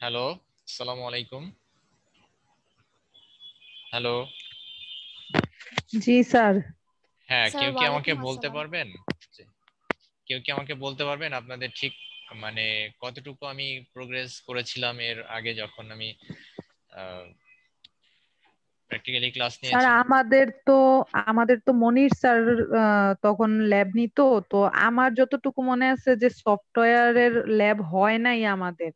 Hello, আসসালামু আলাইকুম। Hello. জি sir. হ্যাঁ, স্যার কেউ কি আমাকে ওয়ালাইকুম বলতে আসসালাম। পারবেন কেউ কি আমাকে বলতে পারবেন আপনাদের ঠিক মানে কতটুকু আমি প্রোগ্রেস করেছিলাম এর আগে যখন আমি প্র্যাকটিক্যালি ক্লাস স্যার নিয়েছিলাম? আমাদের তো মনির স্যার তখন ল্যাব নিত। তো আমার যতটুকু মনে আছে যে সফটওয়্যারের ল্যাব হয় নাই আমাদের।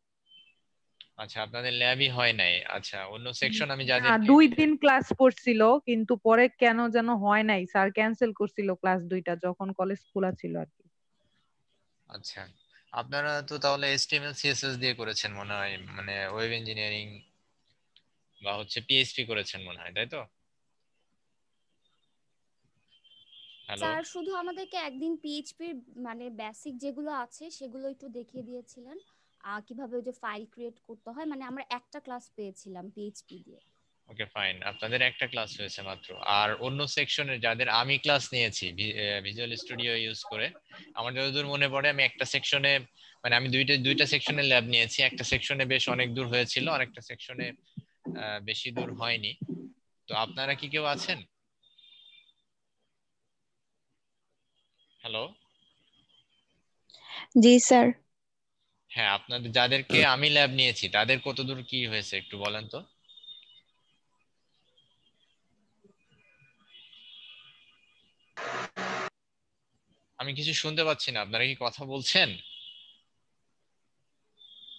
আচ্ছা, আপনাদের ল্যাবই হয় নাই। আচ্ছা, অন্য সেকশন আমি না, যাদেরকে 2 দিন ক্লাস করছিল, কিন্তু পরে কেন যেন হয় নাই, স্যার ক্যান্সেল করছিল ক্লাস 2টা যখন কলেজ খোলা ছিল আর কি। আচ্ছা, আপনারা তো তাহলে এইচটিএমএল সিএসএস দিয়ে করেছেন মনে হয়, মানে ওয়েব ইঞ্জিনিয়ারিং বা হচ্ছে পিএইচপি করেছেন মনে হয়, তাই তো? হ্যালো। স্যার শুধু আমাদেরকে একদিন পিএইচপির মানে বেসিক যেগুলো আছে সেগুলো একটু দেখিয়ে দিয়েছিলেন। কিভাবে ওই যে ফাইল ক্রিয়েট করতে হয়, মানে আমরা একটা ক্লাস পেয়েছিলাম পিএইচপি দিয়ে। ওকে, ফাইন, আপনাদের একটা ক্লাস হয়েছে মাত্র। আর অন্য সেকশনে যাদের আমি ক্লাস নিয়েছি ভিজুয়াল স্টুডিও ইউজ করে, আমার যতদূর মনে পড়ে আমি একটা সেকশনে, মানে আমি দুইটা সেকশনে ল্যাব নিয়েছি। একটা সেকশনে বেশ অনেক দূর হয়েছিল, আর একটা সেকশনে বেশি দূর হয়নি। তো আপনারা কি কেউ আছেন? হ্যালো। জি স্যার। হ্যাঁ, আপনাদের যাদেরকে আমি ল্যাব নিয়েছি তাদের কতদূর কি হয়েছে একটু বলেন তো। আমি কিছু শুনতে পাচ্ছি না, আপনারা কি কথা বলছেন?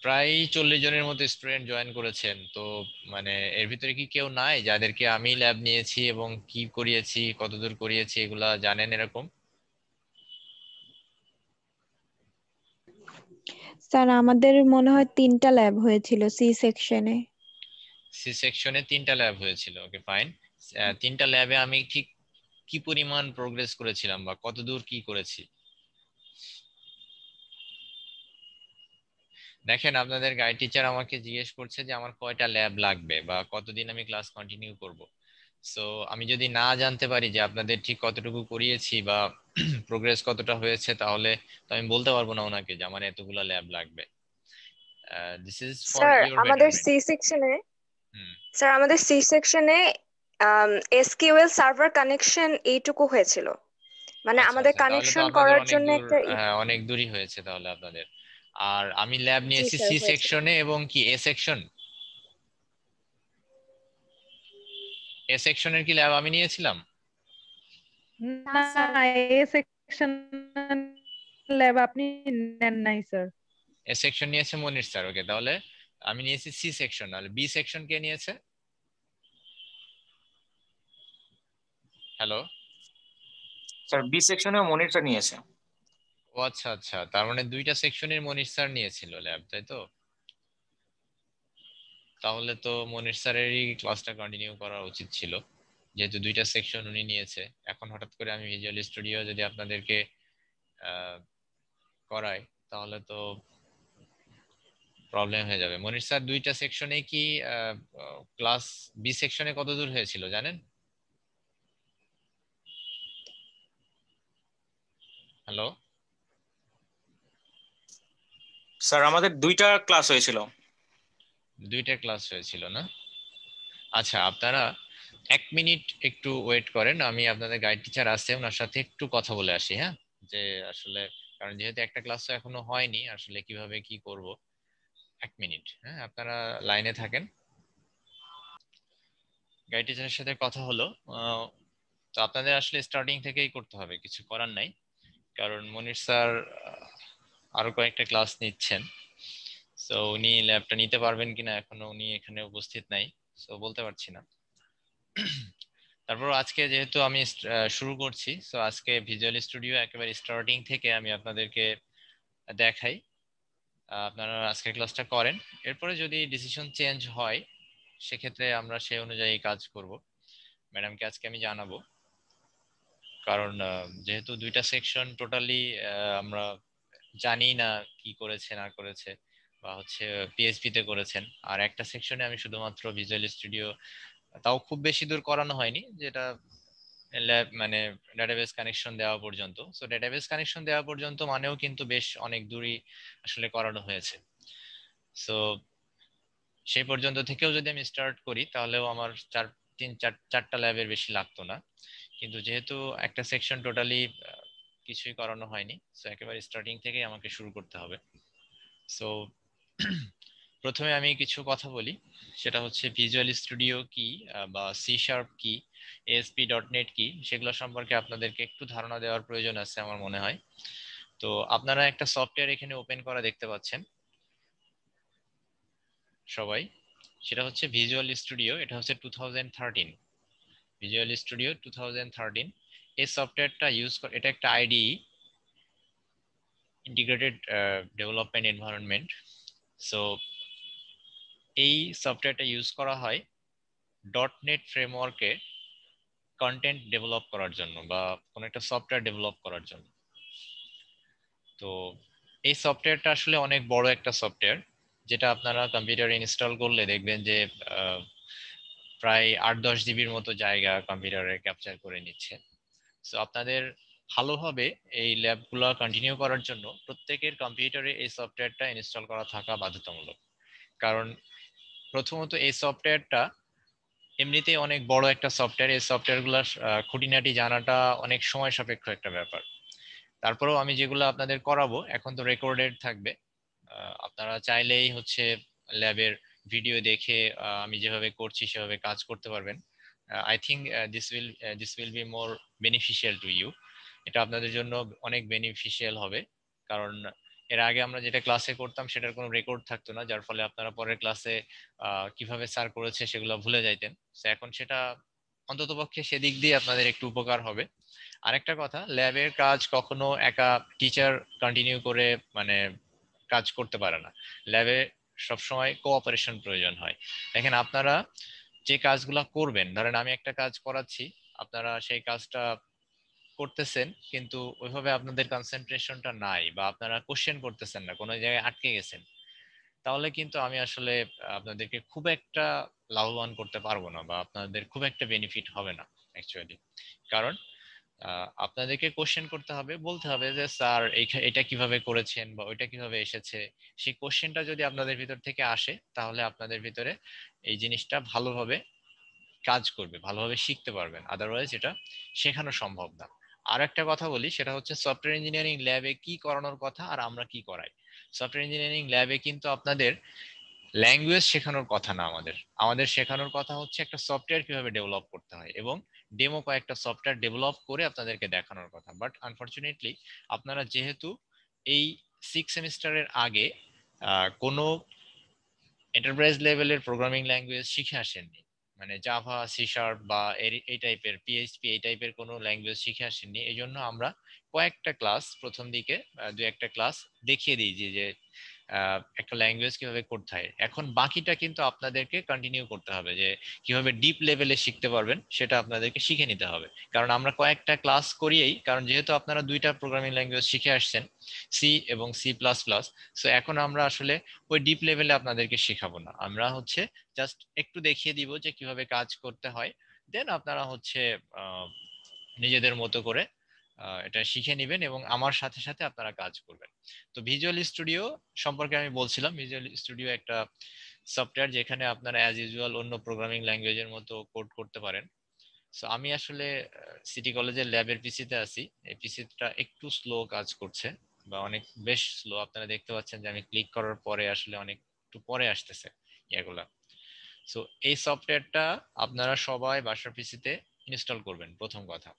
প্রায় 40 জনের মতো স্টুডেন্ট জয়েন করেছেন তো, মানে এর ভিতরে কি কেউ নাই যাদেরকে আমি ল্যাব নিয়েছি এবং কি করিয়েছি কতদূর করিয়েছি এগুলা জানেন এরকম? স্যার আমাদের মনে হয় 3টা ল্যাব হয়েছিল সি সেকশনে। সি সেকশনে 3টা ল্যাব হয়েছিল, ওকে ফাইন। 3টা ল্যাবে আমি ঠিক কি পরিমাণ প্রোগ্রেস করেছিলাম বা কতদূর কি করেছি? দেখেন, আপনাদের গাইড টিচার আমাকে জিজ্ঞেস করছে যে আমার কয়টা ল্যাব লাগবে বা কতদিন আমি ক্লাস কন্টিনিউ করব। সো আমি যদি না জানতে পারি যে আপনাদের ঠিক কতটুকু করিয়েছি বা প্রোগ্রেস কতটা হয়েছে, তাহলে তো আমি বলতে পারবো না ওনাকে যে আমার এতগুলা ল্যাব লাগবে। This is for sir your আমাদের বেটারমেন্ট। সি সেকশনে হুম। স্যার আমাদের সি সেকশনে এসকিউএল সার্ভার কানেকশন এইটুকু হয়েছিল, মানে আচ্ছা আমাদের আচ্ছা, তাহলে তো কানেকশন আপনাদের করার অনেক জন্য দূর, একটা হ্যাঁ অনেক দূরই হয়েছে তাহলে আপনাদের। আর আমি ল্যাব জি নিয়েছি স্যার সি হয়েছিল। সেকশনে এবং কি এ সেকশন। এ সেকশনের কি ল্যাব আমি নিয়েছিলাম? না না, স্যার। এ সেকশন ল্যাব আপনি নেন নাই স্যার। এ সেকশন নিয়েছে মনির স্যার, ওকে তাহলে আমি নিয়েছি সি সেকশন। তাহলে বি সেকশন কে নিয়েছে? হ্যালো। স্যার বি সেকশনে মনিটর নিয়েছে। ও আচ্ছা আচ্ছা, তার মানে দুইটা সেকশনের মনির স্যার নিয়েছিল ল্যাব, তাই তো? তাহলে তো মনির স্যারেরই ক্লাসটা কন্টিনিউ করা উচিত ছিল, যেহেতু দুইটা সেকশন উনি নিয়েছে। এখন হঠাৎ করে আমি ভিজুয়াল স্টুডিও যদি আপনাদেরকে আহ, করাই, তাহলে তো প্রবলেম হয়ে যাবে। মনির স্যার দুইটা সেকশনে কি ক্লাস বি সেকশনে কত দূর হয়েছিল জানেন? হ্যালো। স্যার আমাদের 2টা ক্লাস হয়েছিল। দুইটা ক্লাস হয়েছিল না? আচ্ছা, আপনারা 1 মিনিট একটু ওয়েট করেন, আমি আপনাদের গাইড টিচার আছে ওনার সাথে একটু কথা বলে আসি, হ্যাঁ? যে আসলে, কারণ যেহেতু একটা ক্লাস তো এখনো হয়নি, আসলে কিভাবে কি করব। 1 মিনিট, হ্যাঁ, আপনারা লাইনে থাকেন। গাইড টিচারের সাথে কথা হলো। আহ, তো আপনাদের আসলে স্টার্টিং থেকেই করতে হবে, কিছু করার নাই। কারণ মনির স্যার আরো কয়েকটা ক্লাস নিচ্ছেন। তো উনি ল্যাবটা নিতে পারবেন কিনা এখনো উনি এখানে উপস্থিত নাই, তো বলতে পারছি না। তারপর আজকে যেহেতু আমি শুরু করছি, তো আজকে ভিজুয়াল স্টুডিও একেবারে স্টার্টিং থেকে আমি আপনাদেরকে দেখাই। আপনারা আজকের ক্লাসটা করেন, এরপরে যদি ডিসিশন চেঞ্জ হয় সেক্ষেত্রে আমরা সেই অনুযায়ী কাজ করব। ম্যাডামকে আজকে আমি জানাবো। কারণ যেহেতু দুইটা সেকশন টোটালি আমরা জানি না কি করেছে না করেছে, বা হচ্ছে পিএইচপি তে করেছেন, আর একটা সেকশনে আমি শুধুমাত্র ভিজুয়াল স্টুডিও, তাও খুব বেশি দূর করানো হয়নি, যেটা ল্যাব মানে ডাটাবেস কানেকশন দেওয়া পর্যন্ত। সো ডাটাবেস কানেকশন দেওয়া পর্যন্ত মানেও কিন্তু বেশ অনেক দূরই আসলে করানো হয়েছে। সো সেই পর্যন্ত থেকেও যদি আমি স্টার্ট করি তাহলেও আমার চারটা ল্যাবের বেশি লাগতো না, কিন্তু যেহেতু একটা সেকশন টোটালি কিছুই করানো হয়নি, সো একেবারে স্টার্টিং থেকেই আমাকে শুরু করতে হবে। সো প্রথমে আমি কিছু কথা বলি, সেটা হচ্ছে ভিজুয়াল স্টুডিও কি বা সি শার্প কি, ASP.NET কি, সেগুলো সম্পর্কে আপনাদেরকে একটু ধারণা দেওয়ার প্রয়োজন আছে আমার মনে হয়। তো আপনারা একটা সফটওয়্যার এখানে ওপেন করা দেখতে পাচ্ছেন সবাই, সেটা হচ্ছে ভিজুয়াল স্টুডিও। এটা হচ্ছে 2013 ভিজুয়াল স্টুডিও 2013। এই সফটওয়্যারটা এটা একটা IDE, integrated development environment. So এই সফটওয়্যারটা ইউজ করা হয় .NET ফ্রেমওয়ার্কে কন্টেন্ট ডেভেলপ করার জন্য বা কোনো একটা সফটওয়্যার ডেভেলপ করার জন্য। তো এই সফটওয়্যারটা আসলে অনেক বড় একটা সফটওয়্যার, যেটা আপনারা কম্পিউটারে ইনস্টল করলে দেখবেন যে প্রায় 8-10 জিবির মতো জায়গা কম্পিউটারে ক্যাপচার করে নিচ্ছে। সো আপনাদের ভালোভাবে এই ল্যাবগুলো কন্টিনিউ করার জন্য প্রত্যেকের কম্পিউটারে এই সফটওয়্যারটা ইনস্টল করা থাকা বাধ্যতামূলক। কারণ প্রথমত এই সফটওয়্যারটা এমনিতেই অনেক বড় একটা সফটওয়্যার, এই সফটওয়্যারগুলোর খুঁটিনাটি জানাটা অনেক সময় সাপেক্ষ একটা ব্যাপার। তারপরেও আমি যেগুলো আপনাদের করাবো এখন তো রেকর্ডেড থাকবে, আপনারা চাইলেই হচ্ছে ল্যাবের ভিডিও দেখে আমি যেভাবে করছি সেভাবে কাজ করতে পারবেন। I think this will be more beneficial to you. এটা আপনাদের জন্য অনেক বেনিফিশিয়াল হবে, কারণ এর আগে আমরা যেটা ক্লাসে করতাম সেটার কোনো রেকর্ড থাকতো না, যার ফলে আপনারা পরের ক্লাসে কিভাবে স্যার করেছে সেগুলো ভুলে যাইতেন। তো এখন সেটা অন্ততপক্ষে সেদিক দিয়ে আপনাদের একটু উপকার হবে। আরেকটা কথা, ল্যাবের কাজ কখনো একা টিচার কন্টিনিউ করে মানে কাজ করতে পারে না, ল্যাবে সবসময় কোঅপারেশন প্রয়োজন হয়। দেখেন আপনারা যে কাজগুলা করবেন, ধরেন আমি একটা কাজ করাচ্ছি, আপনারা সেই কাজটা করতেছেন কিন্তু ওইভাবে আপনাদের কনসেন্ট্রেশনটা নাই বা আপনারা কোশ্চেন করতেছেন না, কোনো জায়গায় আটকে গেছেন, তাহলে কিন্তু আমি আসলে আপনাদেরকে খুব একটা লাভবান করতে পারবো না বা আপনাদের খুব একটা বেনিফিট হবে না অ্যাকচুয়ালি। কারণ আপনাদেরকে কোশ্চেন করতে হবে, বলতে হবে যে স্যার এটা কিভাবে করেছেন বা ওইটা কিভাবে এসেছে। সেই কোশ্চেনটা যদি আপনাদের ভিতর থেকে আসে তাহলে আপনাদের ভিতরে এই জিনিসটা ভালোভাবে কাজ করবে, ভালোভাবে শিখতে পারবেন, আদারওয়াইজ এটা শেখানো সম্ভব না। আর একটা কথা বলি, সেটা হচ্ছে সফটওয়্যার ইঞ্জিনিয়ারিং ল্যাবে কি করানোর কথা আর আমরা কি করাই। সফটওয়্যার ইঞ্জিনিয়ারিং ল্যাবে কিন্তু আপনাদের ল্যাঙ্গুয়েজ শেখানোর কথা না, আমাদের শেখানোর কথা হচ্ছে একটা সফটওয়্যার কিভাবে ডেভেলপ করতে হয় এবং ডেমো কয়েকটা সফটওয়্যার ডেভেলপ করে আপনাদেরকে দেখানোর কথা। বাট আনফরচুনেটলি আপনারা যেহেতু এই 6 সেমিস্টারের আগে কোনো এন্টারপ্রাইজ লেভেলের প্রোগ্রামিং ল্যাঙ্গুয়েজ শিখে আসেননি, মানে জাভা, সি শার্প বা এই টাইপের পিএইচপি এই টাইপের কোনো ল্যাঙ্গুয়েজ শিখে আসেননি, এই জন্য আমরা কয়েকটা ক্লাস প্রথম দিকে 2-1টা ক্লাস দেখিয়ে দিই যে একটা ল্যাঙ্গুয়েজ কিভাবে করতে হয়। এখন বাকিটা কিন্তু আপনাদেরকে কন্টিনিউ করতে হবে, যে কিভাবে ডিপ লেভেলে শিখতে পারবেন সেটা আপনাদেরকে শিখে নিতে হবে। কারণ আমরা কয়েকটা ক্লাস করিয়েই, কারণ যেহেতু আপনারা 2টা প্রোগ্রামিং ল্যাঙ্গুয়েজ শিখে আসছেন, সি এবং C++, সো এখন আমরা আসলে ওই ডিপ লেভেলে আপনাদেরকে শেখাবো না, আমরা হচ্ছে জাস্ট একটু দেখিয়ে দিব যে কিভাবে কাজ করতে হয়, দেন আপনারা হচ্ছে নিজেদের মতো করে এটা শিখে নেবেন এবং আমার সাথে সাথে আপনারা কাজ করবেন। তো ভিজুয়াল স্টুডিও সম্পর্কে আমি বলছিলাম, ভিজুয়াল স্টুডিও একটা সফটওয়্যার যেখানে আপনারা অ্যাজ ইউজুয়াল অন্য প্রোগ্রামিং ল্যাঙ্গুয়েজের মতো কোড করতে পারেন। সো আমি আসলে সিটি কলেজের ল্যাবের পিসিতে আছি, এই পিসিটা একটু স্লো কাজ করছে বা অনেক বেশ স্লো, আপনারা দেখতে পাচ্ছেন যে আমি ক্লিক করার পরে আসলে অনেক একটু পরে আসতেছে এগুলা। সো এই সফটওয়্যারটা আপনারা সবাই বাসার পিসিতে ইনস্টল করবেন প্রথম কথা।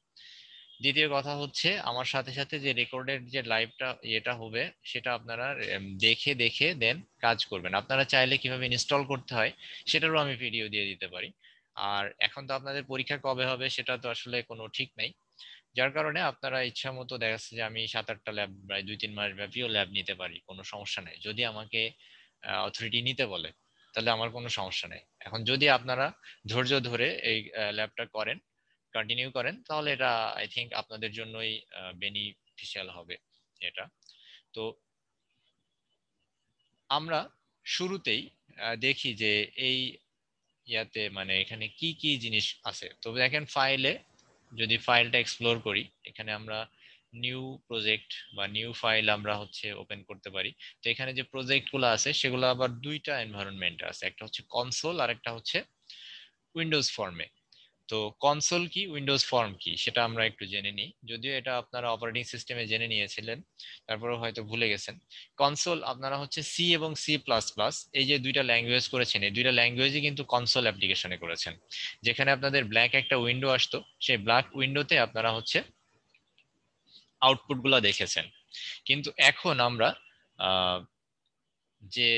দ্বিতীয় কথা হচ্ছে আমার সাথে সাথে যে রেকর্ডের যে লাইভটা এটা হবে সেটা আপনারা দেখে দেখে দেন কাজ করবেন। আপনারা চাইলে কিভাবে ইনস্টল করতে হয় সেটারও আমি ভিডিও দিয়ে দিতে পারি। আর এখন তো আপনাদের পরীক্ষা কবে হবে সেটা তো আসলে কোনো ঠিক নাই, যার কারণে আপনারা ইচ্ছা মতো দেখা যাচ্ছে যে আমি 7-8টা ল্যাব প্রায় 2-3 মাস ব্যাপীও ল্যাব নিতে পারি, কোনো সমস্যা নেই। যদি আমাকে অথরিটি নিতে বলে তাহলে আমার কোনো সমস্যা নেই। এখন যদি আপনারা ধৈর্য ধরে এই ল্যাবটা করেন, কন্টিনিউ করেন, তাহলে এটা আই থিংক আপনাদের জন্যই বেনিফিশিয়াল হবে এটা। তো আমরা শুরুতেই দেখি যে এই ইয়াতে মানে এখানে কি কি জিনিস আছে। তো দেখেন ফাইলে, যদি ফাইলটা এক্সপ্লোর করি, এখানে আমরা নিউ প্রজেক্ট বা নিউ ফাইল আমরা হচ্ছে ওপেন করতে পারি। তো এখানে যে প্রজেক্ট গুলো আছে সেগুলো আবার দুইটা এনভায়রনমেন্ট আছে, একটা হচ্ছে কনসোল আর একটা হচ্ছে উইন্ডোজ ফর্মে। তো কনসোল কি, উইন্ডোজ ফর্ম কি, সেটা আমরা একটু জেনে নিই, যদিও এটা আপনারা অপারেটিং সিস্টেমে জেনে নিয়েছিলেন, তারপরেও হয়তো ভুলে গেছেন। কনসোল আপনারা হচ্ছে সি এবং সি প্লাস প্লাস এই যে দুইটা ল্যাঙ্গুয়েজ করেছেন, এই দুইটা ল্যাঙ্গুয়েজই কিন্তু কনসোল অ্যাপ্লিকেশনে করেছেন। যেখানে আপনাদের ব্ল্যাক একটা উইন্ডো আসতো, সেই ব্ল্যাক উইন্ডোতে আপনারা হচ্ছে আউটপুট গুলা দেখেছেন। কিন্তু এখন আমরা যে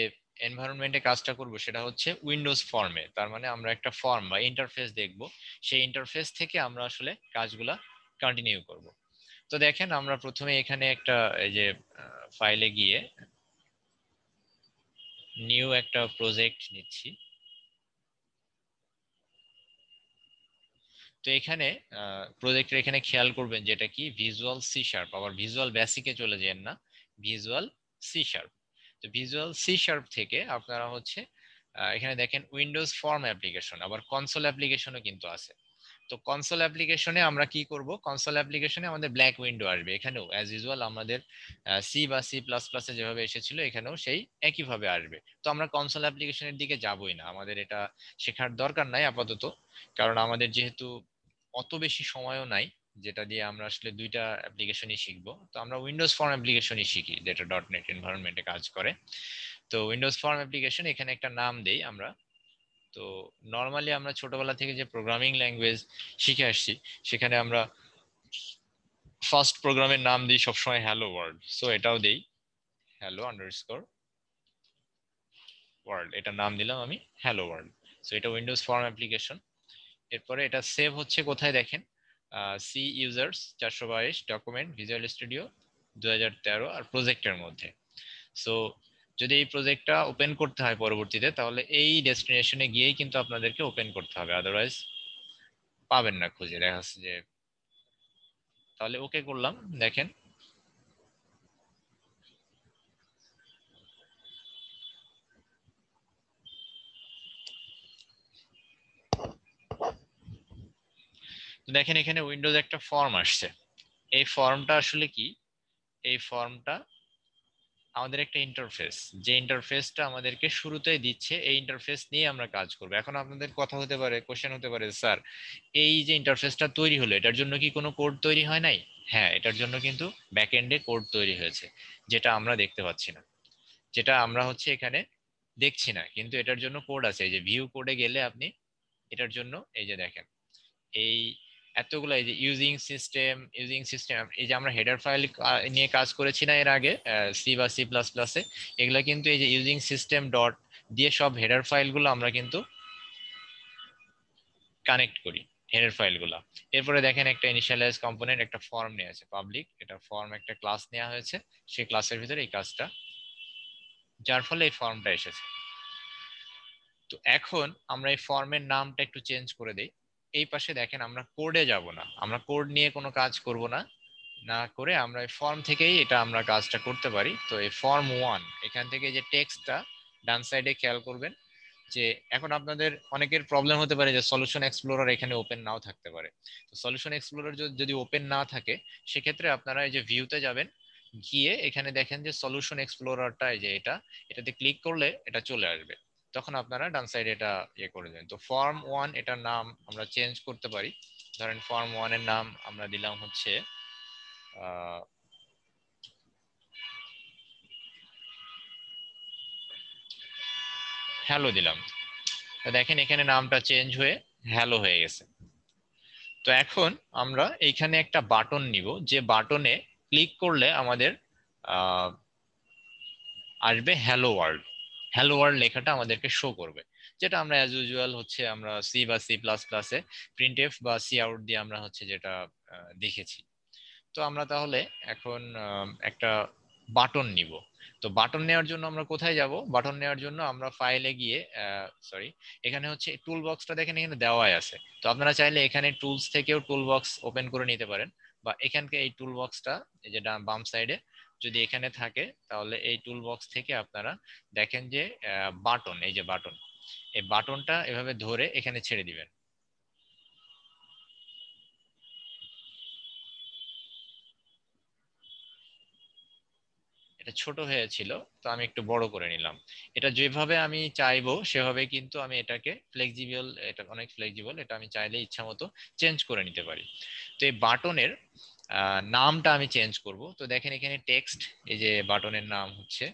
এনভায়রনমেন্টে কাজটা করব সেটা হচ্ছে উইন্ডোজ ফর্মে। তার মানে আমরা একটা ফর্ম বা ইন্টারফেস দেখব, সেই ইন্টারফেস থেকে আমরা আসলে কাজগুলা কন্টিনিউ করব। তো দেখেন আমরা প্রথমে এখানে একটা এই যে ফাইলে গিয়ে নিউ একটা প্রজেক্ট নিচ্ছি। তো এখানে প্রজেক্টের এখানে খেয়াল করবেন যেটা কি ভিজুয়াল সি শার্প, আবার ভিজুয়াল বেসিকে চলে যান না, ভিজুয়াল সি শার্প। তো ভিজুয়াল সি শার্প থেকে আপনারা হচ্ছে এখানে দেখেন উইন্ডোজ ফর্ম অ্যাপ্লিকেশন, আবার কনসোল অ্যাপ্লিকেশনও কিন্তু আছে। তো কনসোল অ্যাপ্লিকেশনে আমরা কি করব, কনসোল অ্যাপ্লিকেশনে আমাদের ব্ল্যাক উইন্ডো আসবে, এখানেও অ্যাজ ইউজুয়াল আমাদের সি বা সি প্লাস প্লাসে যেভাবে এসেছিল এখানেও সেই একইভাবে আসবে। তো আমরা কনসোল অ্যাপ্লিকেশনের দিকে যাবই না, আমাদের এটা শেখার দরকার নাই আপাতত, কারণ আমাদের যেহেতু অত বেশি সময়ও নাই যেটা দিয়ে আমরা আসলে দুইটা অ্যাপ্লিকেশনই শিখবো। তো আমরা উইন্ডোজ ফর্ম অ্যাপ্লিকেশনই শিখি যেটা .NET এনভায়রনমেন্টে কাজ করে। তো উইন্ডোজ ফর্ম অ্যাপ্লিকেশন এখানে একটা নাম দেই আমরা। তো নর্মালি আমরা ছোটবেলা থেকে যে প্রোগ্রামিং ল্যাঙ্গুয়েজ শিখে আসছি সেখানে আমরা ফার্স্ট প্রোগ্রামের নাম দিই সবসময় হ্যালো ওয়ার্ল্ড। সো এটাও দেই হ্যালো আন্ডারস্কোর ওয়ার্ল্ড, এটা নাম দিলাম আমি হ্যালো ওয়ার্ল্ড। সো এটা উইন্ডোজ ফর্ম অ্যাপ্লিকেশন। এরপরে এটা সেভ হচ্ছে কোথায় দেখেন, C users 422 document visual studio 2013 আর প্রজেক্টের মধ্যে। সো যদি এই প্রজেক্টটা ওপেন করতে হয় পরবর্তীতে তাহলে এই ডেস্টিনেশনে গিয়েই কিন্তু আপনাদেরকে ওপেন করতে হবে, আদারওয়াইজ পাবেন না খুঁজে, দেখা যাচ্ছে যে। তাহলে ওকে করলাম, দেখেন দেখেন এখানে উইন্ডোজ একটা ফর্ম আসছে। এই ফর্মটা আসলে কি, এই ফর্মটা আমাদের একটা ইন্টারফেস, যে ইন্টারফেসটা আমাদেরকে শুরুতেই দিচ্ছে এই ইন্টারফেস নিয়ে আমরা কাজ করব। এখন আপনাদের কথা হতে পারে, কোশ্চেন হতে পারে, স্যার এই যে ইন্টারফেসটা তৈরি হলো এটার জন্য কি কোনো কোড তৈরি হয় নাই? হ্যাঁ, এটার জন্য কিন্তু ব্যাকএন্ডে কোড তৈরি হয়েছে, যেটা আমরা দেখতে পাচ্ছি না, যেটা আমরা হচ্ছে এখানে দেখছি না, কিন্তু এটার জন্য কোড আছে। এই যে ভিউ কোডে গেলে আপনি এটার জন্য এই যে দেখেন এই এতগুলো এই যে ইউজিং সিস্টেম এই যে আমরা হেডার ফাইল নিয়ে কাজ করেছি না এর আগে সি বা সি প্লাস প্লাসে, এগুলা কিন্তু এই যে ইউজিং সিস্টেম ডট দিয়ে সব হেডার ফাইলগুলো আমরা কিন্তু কানেক্ট করি, হেডার ফাইলগুলো। এরপরে দেখেন একটা ইনিশিয়ালাইজ কম্পোনেন্ট, একটা ফর্ম নিয়ে আছে পাবলিক, এটা ফর্ম একটা ক্লাস নেওয়া হয়েছে, সেই ক্লাসের ভিতরে এই কাজটা, যার ফলে এই ফর্মটা এসেছে। তো এখন আমরা এই ফর্মের নামটা একটু চেঞ্জ করে দেই। এই পাশে দেখেন আমরা কোডে যাব না, আমরা কোড নিয়ে কোনো কাজ করব না, না করে আমরা এই ফর্ম থেকেই এটা আমরা কাজটা করতে পারি। তো এই ফর্ম 1 এখান থেকে যে টেক্সটটা ডান সাইডে খেয়াল করবেন যে এখন আপনাদের অনেকের প্রবলেম হতে পারে যে সলিউশন এক্সপ্লোরার এখানে ওপেন নাও থাকতে পারে। তো সলিউশন এক্সপ্লোরার যদি ওপেন না থাকে সেক্ষেত্রে আপনারা এই যে ভিউতে যাবেন, গিয়ে এখানে দেখেন যে সলিউশন এক্সপ্লোরারটা এই যে এটাতে ক্লিক করলে এটা চলে আসবে, তখন আপনারা ডান সাইডে এটা ইয়ে করে দেবেন। তো ফর্ম 1 এটার নাম আমরা চেঞ্জ করতে পারি, ধরেন ফর্ম 1 এর নাম আমরা দিলাম হচ্ছে হ্যালো দিলাম। দেখেন এখানে নামটা চেঞ্জ হয়ে হ্যালো হয়ে গেছে। তো এখন আমরা এইখানে একটা বাটন নিব, যে বাটনে ক্লিক করলে আমাদের আসবে হ্যালো ওয়ার্ল্ড, হ্যালো ওয়ার্ল্ড লেখাটা আমাদেরকে শো করবে, যেটা আমরা অ্যাজ ইউজুয়াল হচ্ছে আমরা সি বা সি প্লাস প্লাসে প্রিন্টএফ বা সি আউট দিয়ে আমরা হচ্ছে যেটা দেখেছি। তো আমরা তাহলে এখন একটা বাটন নিব। তো বাটন নেওয়ার জন্য আমরা কোথায় যাব, বাটন নেওয়ার জন্য আমরা ফাইলে গিয়ে সরি এখানে হচ্ছে টুল বক্সটা দেখেন এখানে দেওয়াই আছে। তো আপনারা চাইলে এখানে টুলস থেকেও টুল বক্স ওপেন করে নিতে পারেন, বা এখানকে এই টুল বক্সটা এই যে বাম সাইডে যদি এখানে থাকে তাহলে এই টুল বক্স থেকে আপনারা দেখেন যে বাটন, এই যে বাটন, এই বাটনটা এভাবে ধরে এখানে ছেড়ে দিবেন। এটা ছোট হয়েছিল, তো আমি একটু বড় করে নিলাম। এটা যেভাবে আমি চাইবো সেভাবে কিন্তু আমি এটাকে ফ্লেক্সিবল, এটা অনেক ফ্লেক্সিবল, এটা আমি চাইলে ইচ্ছা মতো চেঞ্জ করে নিতে পারি। তো এই বাটনের নামটা আমি চেঞ্জ করব। তো দেখেন এখানে টেক্সট, এই যে বাটনের নাম হচ্ছে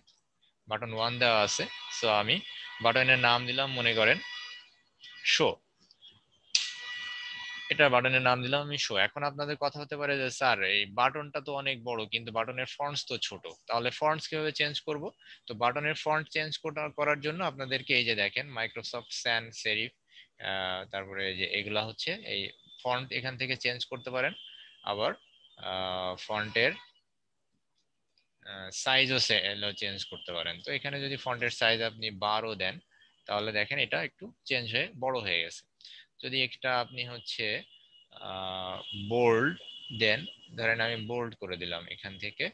বাটন 1 দেওয়া আছে। সো আমি বাটনের নাম দিলাম মনে করেন শো, এটা বাটনের নাম দিলাম আমি শো। এখন আপনাদের কথা হতে পারে যে স্যার এই বাটনটা তো অনেক বড় কিন্তু বাটনের ফন্টস তো ছোট, তাহলে ফন্টস কিভাবে চেঞ্জ করব? তো বাটনের ফন্ট চেঞ্জ করার জন্য আপনাদেরকে এই যে দেখেন মাইক্রোসফট স্যান সেরিফ, তারপরে যে এগুলা হচ্ছে এই ফন্ট এখান থেকে চেঞ্জ করতে পারেন। আবার ফন্টের সাইজও চেঞ্জ করতে পারেন। তো এখানে যদি ফন্টের সাইজ আপনি 12 দেন তাহলে দেখেন এটা একটু চেঞ্জ হয়ে বড় হয়ে গেছে। যদি একটা আপনি হচ্ছে বোল্ড দেন, ধরেন আমি বোল্ড করে দিলাম, এখান থেকে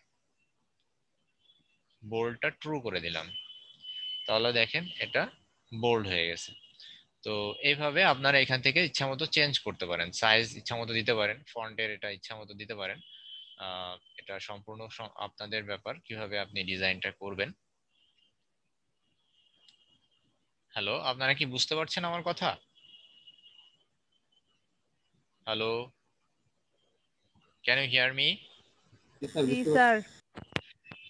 বোল্ডটা ট্রু করে দিলাম, তাহলে দেখেন এটা বোল্ড হয়ে গেছে। তো এইভাবে আপনারা এখান থেকে ইচ্ছামতো চেঞ্জ করতে পারেন, সাইজ ইচ্ছামতো দিতে পারেন, ফন্টের এটা ইচ্ছামতো দিতে পারেন। এটা সম্পূর্ণ আপনাদের ব্যাপার কিভাবে আপনি ডিজাইনটা করবেন। হ্যালো, আপনারা কি বুঝতে পারছেন আমার কথা? Hello, can you hear me? জি স্যার।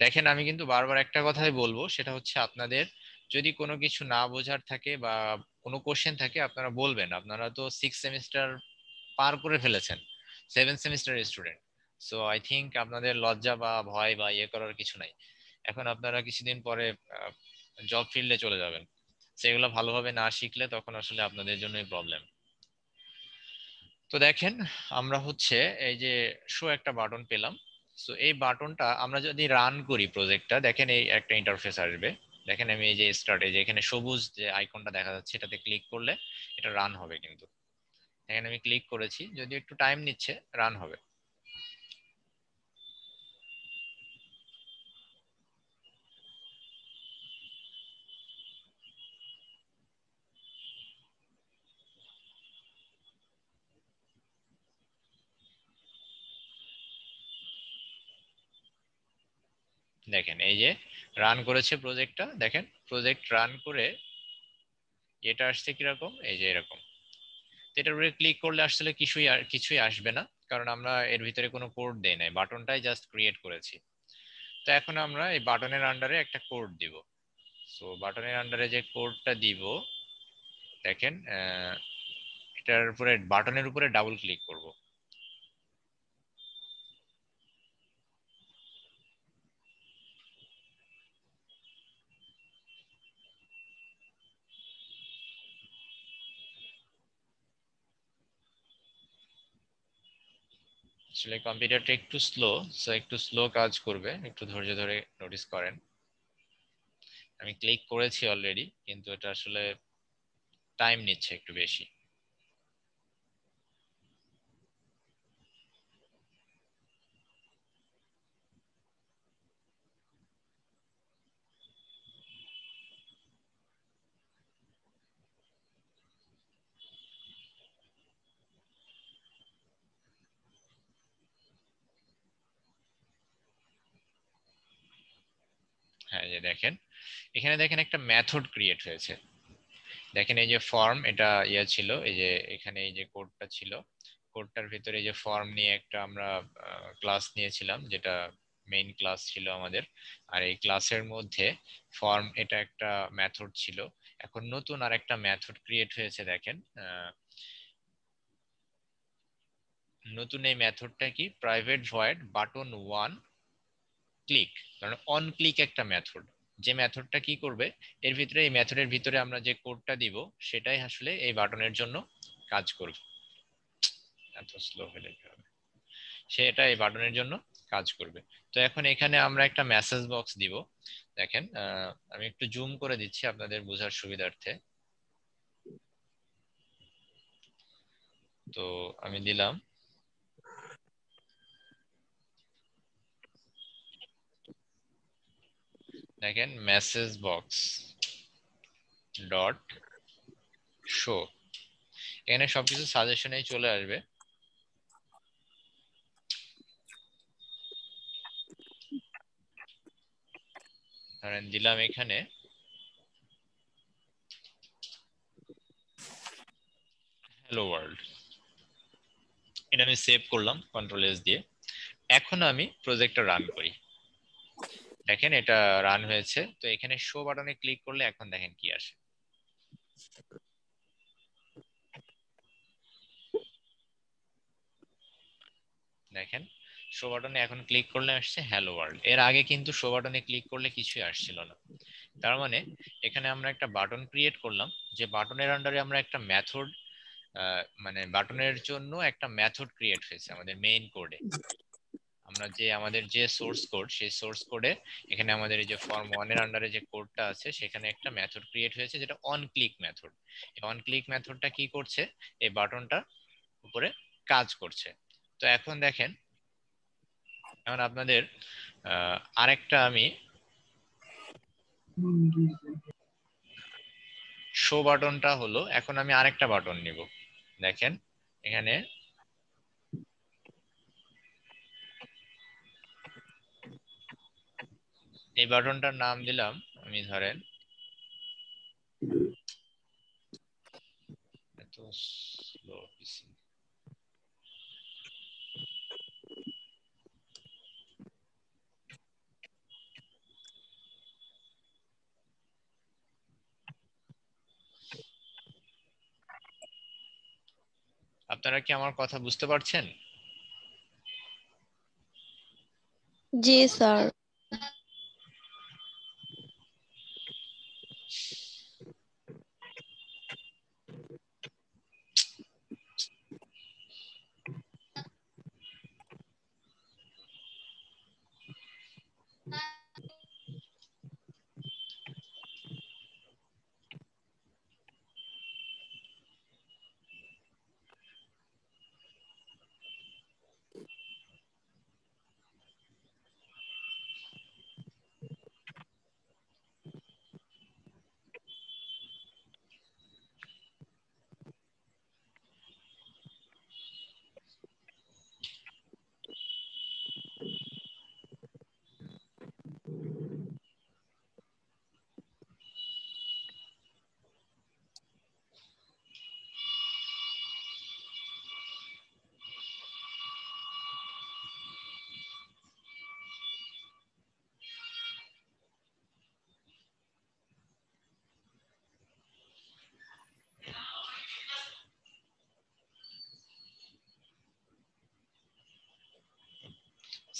দেখেন আমি কিন্তু বারবার একটা কথাই বলবো, সেটা হচ্ছে আপনাদের যদি কোনো কিছু না বোঝার থাকে বা কোনো কোশ্চেন থাকে আপনারা বলবেন। আপনারা তো 6 সেমিস্টার পার করে ফেলেছেন, 7 সেমিস্টারের স্টুডেন্ট। সো আই থিংক আপনাদের লজ্জা বা ভয় বা ইয়ে করার কিছু নাই। এখন আপনারা কিছুদিন পরে জব ফিল্ডে চলে যাবেন, সেগুলো ভালোভাবে না শিখলে তখন আসলে আপনাদের জন্যই প্রবলেম। তো দেখেন আমরা হচ্ছে এই যে শো একটা বাটন পেলাম। সো এই বাটনটা আমরা যদি রান করি প্রজেক্টটা, দেখেন এই একটা ইন্টারফেস আসবে। দেখেন আমি এই যে স্টার্ট, এই যে এখানে সবুজ যে আইকনটা দেখা যাচ্ছে এটাতে ক্লিক করলে এটা রান হবে। কিন্তু এখানে আমি ক্লিক করেছি, যদি একটু টাইম নিচ্ছে, রান হবে। দেখেন এই যে রান করেছে প্রজেক্টটা, দেখেন প্রজেক্ট রান করে এটা আসছে কিরকম, এই যে এরকম। এটার উপরে ক্লিক করলে আসলে কিছুই আসবে না, কারণ আমরা এর ভিতরে কোনো কোড দেই নাই, বাটনটাই জাস্ট ক্রিয়েট করেছি। তো এখন আমরা এই বাটনের আন্ডারে একটা কোড দিব। সো বাটনের আন্ডারে যে কোডটা দিব, দেখেন এটার উপরে বাটনের উপরে ডাবল ক্লিক করব। আসলে কম্পিউটারটা একটু স্লো, সো একটু স্লো কাজ করবে, একটু ধৈর্য ধরে নোটিস করেন। আমি ক্লিক করেছি অলরেডি, কিন্তু এটা আসলে টাইম নিচ্ছে একটু বেশি। হ্যাঁ, এই যে দেখেন এখানে দেখেন একটা মেথড ক্রিয়েট হয়েছে। দেখেন এই যে ফর্ম, এটা ইয়ে ছিল, এই যে এখানে এই যে কোডটা ছিল, কোডটার ভিতরে এই যে ফর্ম নিয়ে একটা আমরা ক্লাস নিয়েছিলাম, যেটা মেইন ক্লাস ছিল আমাদের। আর এই ক্লাসের মধ্যে ফর্ম এটা একটা মেথড ছিল। এখন নতুন আর একটা মেথড ক্রিয়েট হয়েছে। দেখেন নতুন এই মেথডটা কি, প্রাইভেট ভয়েড বাটন 1 ক্লিক, কারণ অন ক্লিক একটা মেথড। যে মেথডটা কি করবে, এর ভিতরে এই মেথডের ভিতরে আমরা যে কোডটা দিব সেটাই আসলে এই বাটনের জন্য কাজ করবে। এত স্লো হলে কি হবে, সেটা এই বাটনের জন্য কাজ করবে। তো এখন এখানে আমরা একটা মেসেজ বক্স দিব। দেখেন আমি একটু জুম করে দিচ্ছি আপনাদের বোঝার সুবিধার্থে। তো আমি দিলাম, দেখেন মেসেজ বক্স ডট শো, এখানে সবকিছু সাজেশনেই চলে আসবে। ধরেন দিলাম এখানে হ্যালো ওয়ার্ল্ড, এটা আমি সেভ করলাম কন্ট্রোল এস দিয়ে। এখন আমি প্রজেক্টটা রান করি, দেখেন এটা রান হয়েছে। তো এখানে শো বাটনে ক্লিক করলে এখন দেখেন কি আসে। দেখেন শো বাটনে এখন ক্লিক করলে আসছে হ্যালো ওয়ার্ল্ড। এর আগে কিন্তু শো বাটনে ক্লিক করলে কিছুই আসছিল না। তার মানে এখানে আমরা একটা বাটন ক্রিয়েট করলাম, যে বাটনের আন্ডারে আমরা একটা মেথড, মানে বাটনের জন্য একটা মেথড ক্রিয়েট হয়েছে আমাদের মেইন কোডে। আমরা যে আমাদের যে সোর্স কোড, সেই সোর্স কোডে এখানে আমাদের এই যে ফর্ম 1 এর আন্ডারে যে কোডটা আছে সেখানে একটা মেথড ক্রিয়েট হয়েছে যেটা অন ক্লিক মেথড। এই অন ক্লিক মেথডটা কি করছে, এই বাটনটা উপরে কাজ করছে। তো এখন দেখেন, এখন আপনাদের আরেকটা আমি শো বাটনটা হলো, এখন আমি আরেকটা বাটন নিব। দেখেন এখানে এই বাটনটার নাম দিলাম আমি, ধরেন এত স্লো পিসি, আপনারা কি আমার কথা বুঝতে পারছেন? জি স্যার।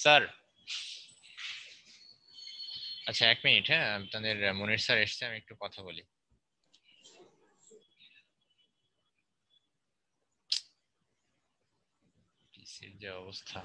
স্যার আচ্ছা 1 মিনিট, হ্যাঁ আপনাদের মনির স্যার এসছে, আমি একটু কথা বলি। পিসির যে অবস্থা।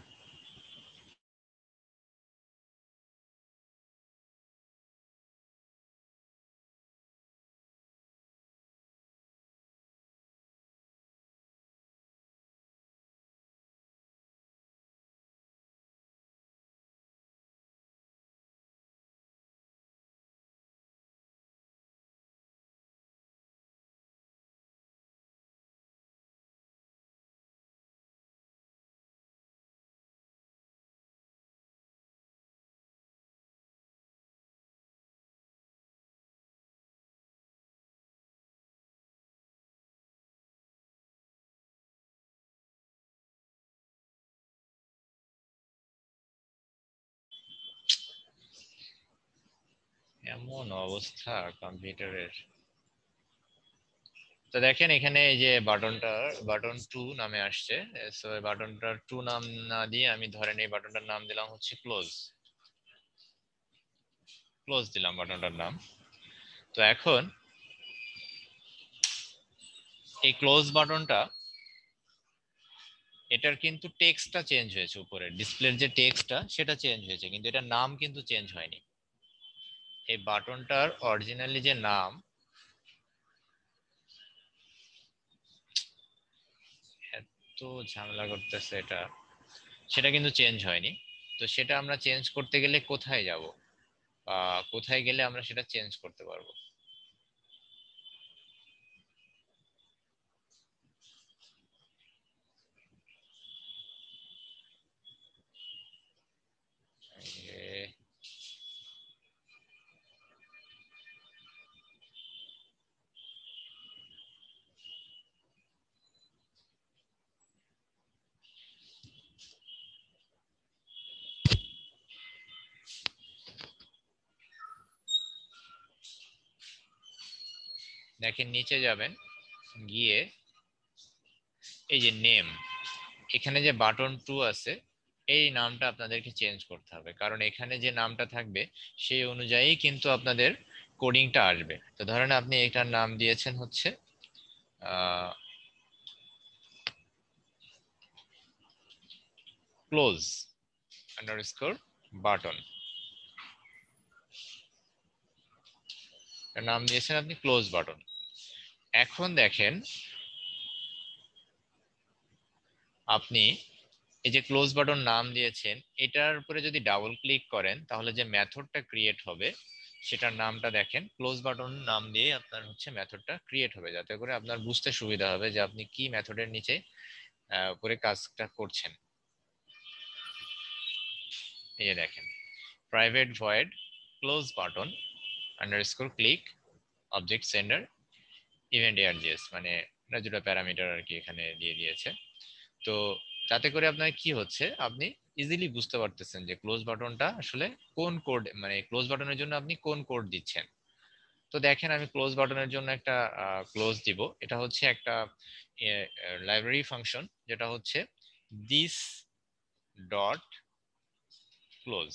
এমন অবস্থা কম্পিউটারের। তো দেখেন এখানে এই যে বাটনটা বাটন 2 নামে আসছে। সো এই বাটনটার 2 নাম না দিয়ে আমি ধরেন এই বাটনটার নাম দিলাম হচ্ছে ক্লোজ। ক্লোজ দিলাম বাটনটার নাম। তো এখন এই ক্লোজ বাটনটা, এটার কিন্তু টেক্সটটা চেঞ্জ হয়েছে, উপরে ডিসপ্লের যে টেক্সটটা সেটা চেঞ্জ হয়েছে, কিন্তু এটার নাম কিন্তু চেঞ্জ হয়নি। এই বাটনটার অরিজিনালি যে নাম, এত ঝামেলা করতেছে এটা, সেটা কিন্তু চেঞ্জ হয়নি। তো সেটা আমরা চেঞ্জ করতে গেলে কোথায় যাব, বা কোথায় গেলে আমরা সেটা চেঞ্জ করতে পারবো? এ, দেখেন নিচে যাবেন, গিয়ে এই যে নেম, এখানে যে বাটন 2 আছে এই নামটা আপনাদেরকে চেঞ্জ করতে হবে, কারণ এখানে যে নামটা থাকবে সেই অনুযায়ী কিন্তু আপনাদের কোডিংটা আসবে। তো ধরেন আপনি এটার নাম দিয়েছেন হচ্ছে ক্লোজ আন্ডারস্কোর বাটন, নাম দিয়েছেন আপনি ক্লোজ বাটন। এখন দেখেন আপনি এই যে ক্লোজ বাটন নাম দিয়েছেন এটার উপরে যদি ডাবল ক্লিক করেন তাহলে যে মেথডটা ক্রিয়েট হবে সেটার নামটা দেখেন ক্লোজ বাটন নাম দিয়ে আপনার হচ্ছে মেথডটা ক্রিয়েট হবে, যাতে করে আপনার বুঝতে সুবিধা হবে যে আপনি কি মেথডের নিচে উপরে কাজটা করছেন। এই যে দেখেন private void close button underscore click object sender event ARGS, মানে এটা দুটো প্যারামিটার আর কি এখানে দিয়ে দিয়েছে। তো তাতে করে আপনার কি হচ্ছে, আপনি ইজিলি বুঝতে পারতেছেন যে ক্লোজ বাটনটা আসলে কোন কোড, মানে ক্লোজ বাটনের জন্য আপনি কোন কোড দিচ্ছেন। তো দেখেন আমি ক্লোজ বাটনের জন্য একটা ক্লোজ দিব, এটা হচ্ছে একটা লাইব্রেরি ফাংশন যেটা হচ্ছে দিস ডট ক্লোজ।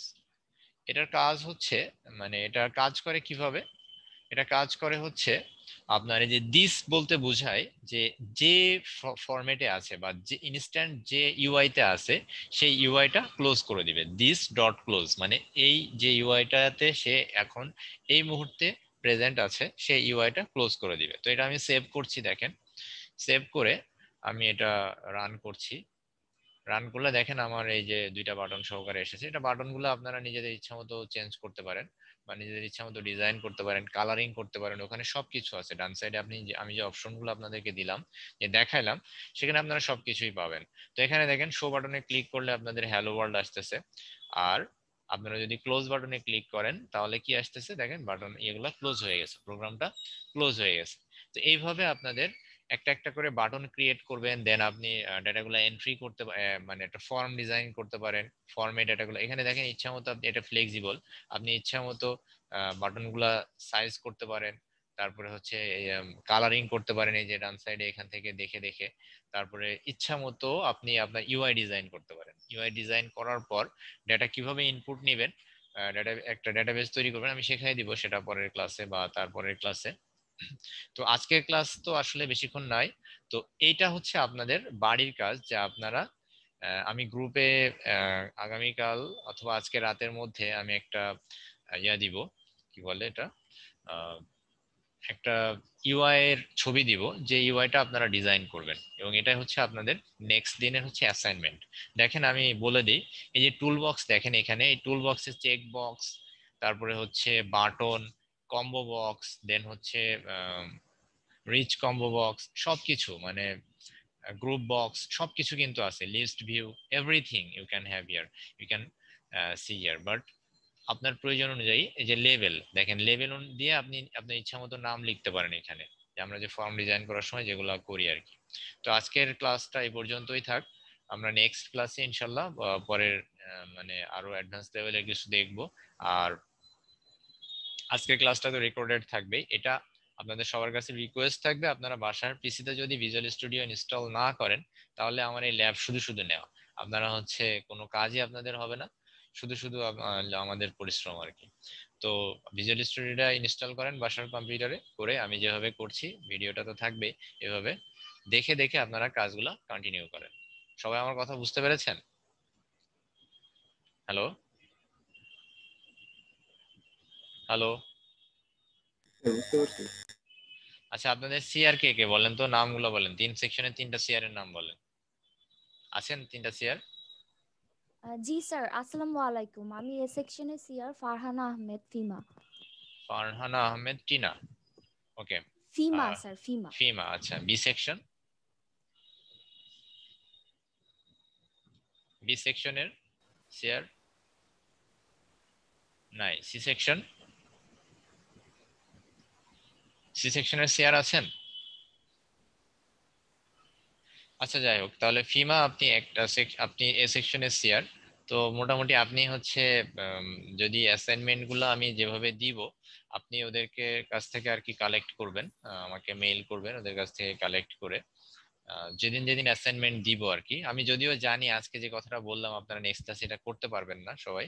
এটার কাজ হচ্ছে, মানে এটা কাজ করে কিভাবে, এটা কাজ করে হচ্ছে আপনার এই যে দিস বলতে বোঝায় যে যে ফরম্যাটে আছে বা যে ইনস্ট্যান্ট যে ইউআই তে আছে সেই ইউআইটা ক্লোজ করে দিবে। দিস ডট ক্লোজ মানে এই যে ইউআইটাতে সে এখন এই মুহূর্তে প্রেজেন্ট আছে সেই ইউআইটা ক্লোজ করে দিবে। তো এটা আমি সেভ করছি, দেখেন সেভ করে আমি এটা রান করছি। রান করলে দেখেন আমার এই যে দুইটা বাটন সহকারে এসেছে। এটা বাটনগুলো আপনারা নিজেদের ইচ্ছা মতো চেঞ্জ করতে পারেন বা নিজেদের ইচ্ছা মতো ডিজাইন করতে পারেন, কালারিং করতে পারেন, ওখানে সবকিছু আছে। ডান সাইডে আপনি আমি যে অপশনগুলো আপনাদেরকে দিলাম, যে দেখাইলাম, সেখানে আপনারা সবকিছুই পাবেন। তো এখানে দেখেন শো বাটনে ক্লিক করলে আপনাদের হ্যালো ওয়ার্ল্ড আসতেছে, আর আপনারা যদি ক্লোজ বাটনে ক্লিক করেন তাহলে কি আসতেছে দেখেন বাটন এগুলা ক্লোজ হয়ে গেছে, প্রোগ্রামটা ক্লোজ হয়ে গেছে। তো এইভাবে আপনাদের একটা একটা করে বাটন ক্রিয়েট করবেন, দেন আপনি ডেটাগুলো এন্ট্রি করতে মানে একটা ফর্ম ডিজাইন করতে পারেন। ফর্মে ডেটাগুলো এখানে দেখেন ইচ্ছা মতো আপনি, এটা ফ্লেক্সিবল, আপনি ইচ্ছা মতো বাটনগুলা সাইজ করতে পারেন। তারপরে হচ্ছে কালারিং করতে পারেন, এই যে ডান সাইডে এখান থেকে দেখে দেখে। তারপরে ইচ্ছা মতো আপনি আপনার ইউআই ডিজাইন করতে পারেন। ইউআই ডিজাইন করার পর ডেটা কিভাবে ইনপুট নেবেন, ডেটা একটা ডেটাবেস তৈরি করবেন, আমি শেখাই দিব সেটা পরের ক্লাসে বা তারপরের ক্লাসে। তো আজকের ক্লাস তো আসলে বেশিক্ষণ নাই। তো এইটা হচ্ছে আপনাদের বাড়ির কাজ, যা আপনারা আমি গ্রুপে আগামীকাল অথবা আজকে রাতের মধ্যে আমি একটা ইয়া দিব, কি বলে এটা, একটা ইউআই এর ছবি দিব, যে ইউআইটা আপনারা ডিজাইন করবেন, এবং এটা হচ্ছে আপনাদের নেক্সট দিনের হচ্ছে অ্যাসাইনমেন্ট। দেখেন আমি বলে দিই, এই যে টুল বক্স দেখেন, এখানে এই টুল বক্সে চেক বক্স, তারপরে হচ্ছে বাটন, কম্বো বক্স, দেন হচ্ছে রিচ কম্বো বক্স, সবকিছু মানে গ্রুপ বক্স সবকিছু কিন্তু আছে, list view, everything you can have here, you can see here. But আপনার প্রয়োজন অনুযায়ী এই যে লেভেল দেখেন, লেভেল দিয়ে আপনি আপনার ইচ্ছা মতো নাম লিখতে পারেন এখানে, যে আমরা যে ফর্ম ডিজাইন করার সময় যেগুলো করি আর কি। তো আজকের ক্লাসটা এই পর্যন্তই থাক, আমরা নেক্সট ক্লাসে ইনশাল্লাহ পরের মানে আরো অ্যাডভান্স লেভেলের কিছু দেখবো। আর আজকের ক্লাসটা তো রেকর্ডেড থাকবে, এটা আপনাদের সবার কাছে রিকোয়েস্ট থাকবে, আপনারা বাসার পিসিতে যদি ভিজুয়াল স্টুডিও ইনস্টল না করেন তাহলে আমার এই ল্যাব শুধু শুধু নেওয়া, আপনারা হচ্ছে কোনো কাজই আপনাদের হবে না, শুধু শুধু আমাদের পরিশ্রম আর কি। তো ভিজুয়াল স্টুডিওটা ইনস্টল করেন বাসার কম্পিউটারে, করে আমি যেভাবে করছি ভিডিওটা তো থাকবে, এভাবে দেখে দেখে আপনারা কাজগুলো কন্টিনিউ করেন। সবাই আমার কথা বুঝতে পেরেছেন? হ্যালো হ্যালো বুঝতে পারছি। আচ্ছা, আপনাদের সিআর কে কে বলেন তো, নামগুলো বলেন, 3 সেকশনে 3টা সিআর এর নাম বলেন। আছেন 3টা সিআর? জি স্যার, আসসালামু আলাইকুম। আমি এ সেকশনে সিআর ফারহানা আহমেদ ফিমা। ফারহানা আহমেদ টিনা, ওকে। ফিমা স্যার, ফিমা। ফিমা, আচ্ছা। বি সেকশন, বি সেকশনের সিআর নাই। সি সেকশন, সি সেকশনের সিআর আছেন? আচ্ছা যাই হোক, তাহলে ফিমা আপনি একটা আপনি এ সেকশনের সিআর, তো মোটামুটি আপনি হচ্ছে যদি অ্যাসাইনমেন্ট গুলো আমি যেভাবে দিব আপনি ওদেরকে কাছ থেকে আর কি কালেক্ট করবেন, আমাকে মেইল করবেন ওদের কাছ থেকে কালেক্ট করে যেদিন যেদিন অ্যাসাইনমেন্ট দিব আর কি। আমি যদিও জানি আজকে যে কথাটা বললাম আপনারা নেক্সট ক্লাসে এটা করতে পারবেন না সবাই,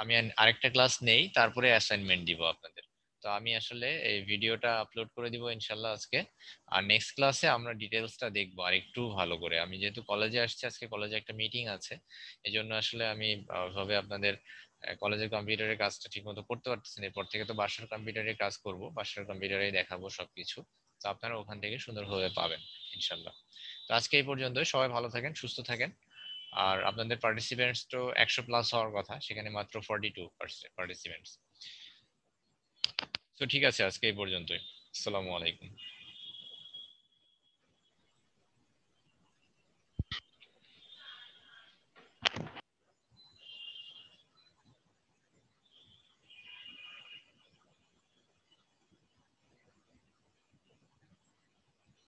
আমি আরেকটা ক্লাস নেই তারপরে অ্যাসাইনমেন্ট দিব আপনাদের। তো আমি আসলে এই ভিডিওটা আপলোড করে দিব ইনশাল্লাহ আজকে, আর নেক্সট ক্লাসে আমরা ডিটেলসটা দেখবো আর একটু ভালো করে। আমি যেহেতু কলেজে আসছি, আজকে কলেজে একটা মিটিং আছে, এই জন্য আসলে আমি ভাবে আপনাদের কলেজের কম্পিউটারের কাজটা ঠিক মতো করতে পারতেছি না। এরপর থেকে তো বাসার কম্পিউটারে কাজ করব, বাসার কম্পিউটারে দেখাবো সবকিছু, তো আপনারা ওখান থেকে সুন্দরভাবে পাবেন ইনশাল্লাহ। তো আজকে এই পর্যন্ত, সবাই ভালো থাকেন, সুস্থ থাকেন। আর আপনাদের পার্টিসিপেন্টস তো 100+ হওয়ার কথা, সেখানে মাত্র 42 পার্টিসিপেন্টস। তো ঠিক আছে, আজকে এই পর্যন্তই। আসসালামু আলাইকুম।